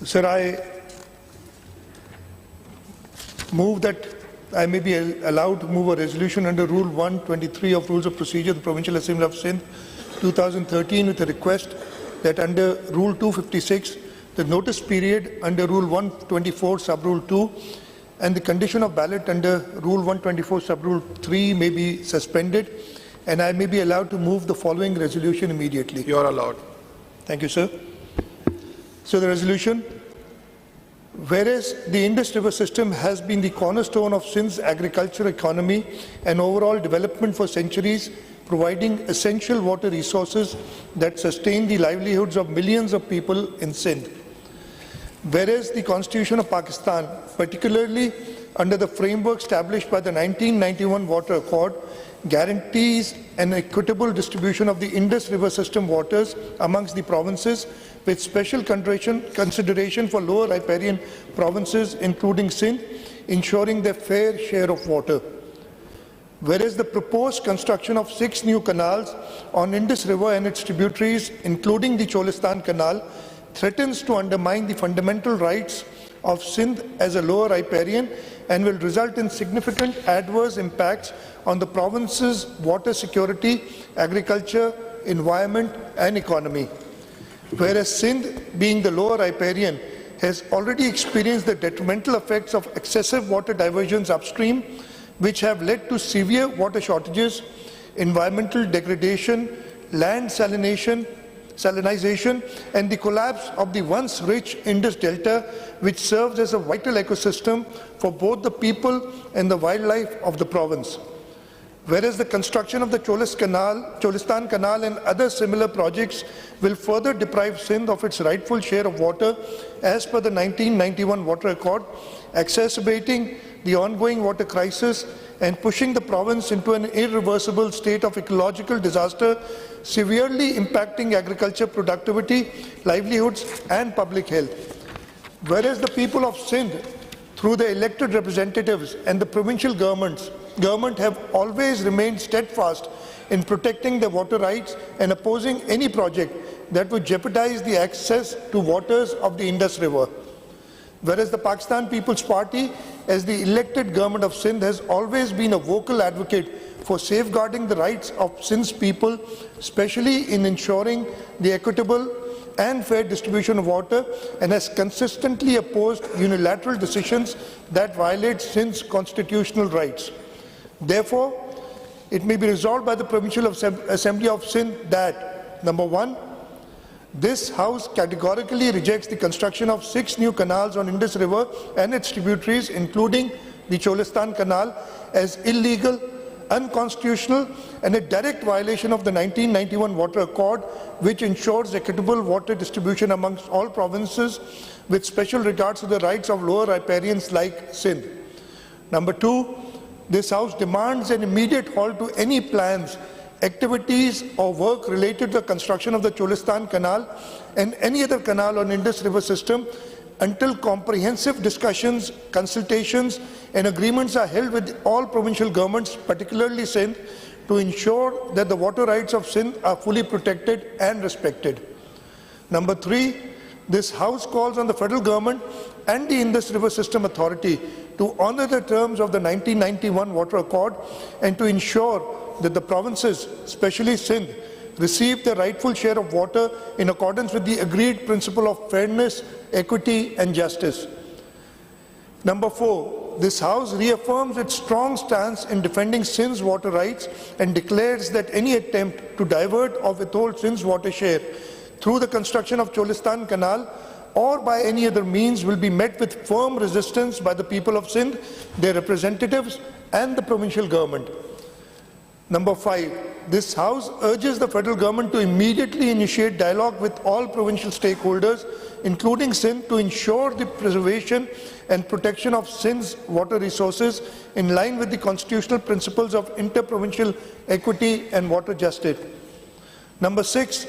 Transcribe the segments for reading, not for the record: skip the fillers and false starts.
Sir, I move that I may be allowed to move a resolution under Rule 123 of Rules of Procedure of the Provincial Assembly of Sindh 2013 with a request that under Rule 256, the notice period under Rule 124 Sub-Rule 2 and the condition of ballot under Rule 124 Sub-Rule 3 may be suspended, and I may be allowed to move the following resolution immediately. You are allowed. Thank you, sir. So the resolution: whereas the Indus River system has been the cornerstone of Sindh's agricultural economy and overall development for centuries, providing essential water resources that sustain the livelihoods of millions of people in Sindh. Whereas the Constitution of Pakistan, particularly under the framework established by the 1991 Water Accord, guarantees an equitable distribution of the Indus River system waters amongst the provinces, with special consideration for lower riparian provinces, including Sindh, ensuring their fair share of water. Whereas the proposed construction of 6 new canals on Indus River and its tributaries, including the Cholistan Canal, threatens to undermine the fundamental rights of Sindh as a lower riparian and will result in significant adverse impacts on the province's water security, agriculture, environment and economy. Whereas Sindh, being the lower riparian, has already experienced the detrimental effects of excessive water diversions upstream, which have led to severe water shortages, environmental degradation, land salinization, and the collapse of the once rich Indus Delta, which serves as a vital ecosystem for both the people and the wildlife of the province. Whereas the construction of the Cholistan Canal and other similar projects will further deprive Sindh of its rightful share of water as per the 1991 Water Accord, exacerbating the ongoing water crisis and pushing the province into an irreversible state of ecological disaster, severely impacting agriculture productivity, livelihoods and public health. Whereas the people of Sindh, through the elected representatives and the provincial government have always remained steadfast in protecting the water rights and opposing any project that would jeopardize the access to waters of the Indus River. Whereas the Pakistan People's Party, as the elected government of Sindh, has always been a vocal advocate for safeguarding the rights of Sindh's people, especially in ensuring the equitable and fair distribution of water, and has consistently opposed unilateral decisions that violate Sindh's constitutional rights. Therefore, it may be resolved by the Provincial Assembly of Sindh that, number 1, this House categorically rejects the construction of 6 new canals on Indus River and its tributaries, including the Cholistan Canal, as illegal, unconstitutional and a direct violation of the 1991 Water Accord, which ensures equitable water distribution amongst all provinces with special regards to the rights of lower riparians like Sindh. Number 2, this House demands an immediate halt to any plans, activities or work related to the construction of the Cholistan Canal and any other canal on Indus River system until comprehensive discussions, consultations and agreements are held with all provincial governments, particularly Sindh, to ensure that the water rights of Sindh are fully protected and respected. Number 3, this House calls on the federal government and the Indus River System Authority to honour the terms of the 1991 Water Accord and to ensure that the provinces, especially Sindh, receive their rightful share of water in accordance with the agreed principle of fairness, equity and justice. Number 4, this House reaffirms its strong stance in defending Sindh's water rights and declares that any attempt to divert or withhold Sindh's water share through the construction of Cholistan Canal or by any other means will be met with firm resistance by the people of Sindh, their representatives and the provincial government. Number 5, this House urges the federal government to immediately initiate dialogue with all provincial stakeholders, including Sindh, to ensure the preservation and protection of Sindh's water resources in line with the constitutional principles of interprovincial equity and water justice. Number 6,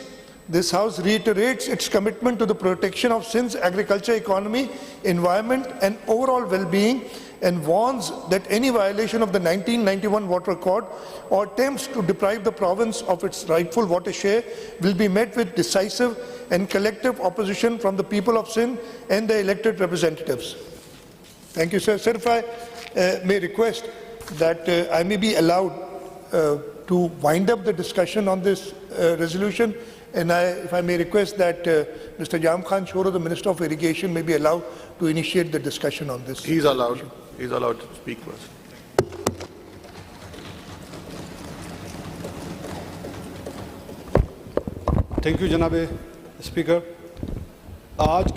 This House reiterates its commitment to the protection of Sindh's agriculture economy, environment and overall well-being, and warns that any violation of the 1991 Water Accord or attempts to deprive the province of its rightful water share will be met with decisive and collective opposition from the people of Sindh and their elected representatives. Thank you, sir. Sir, if I may request that I may be allowed to wind up the discussion on this resolution, and if I may request that Mr. Jam Khan Choro, the Minister of Irrigation, may be allowed to initiate the discussion on this. He's allowed. He's allowed to speak first. Thank you, Janabe Speaker. आज की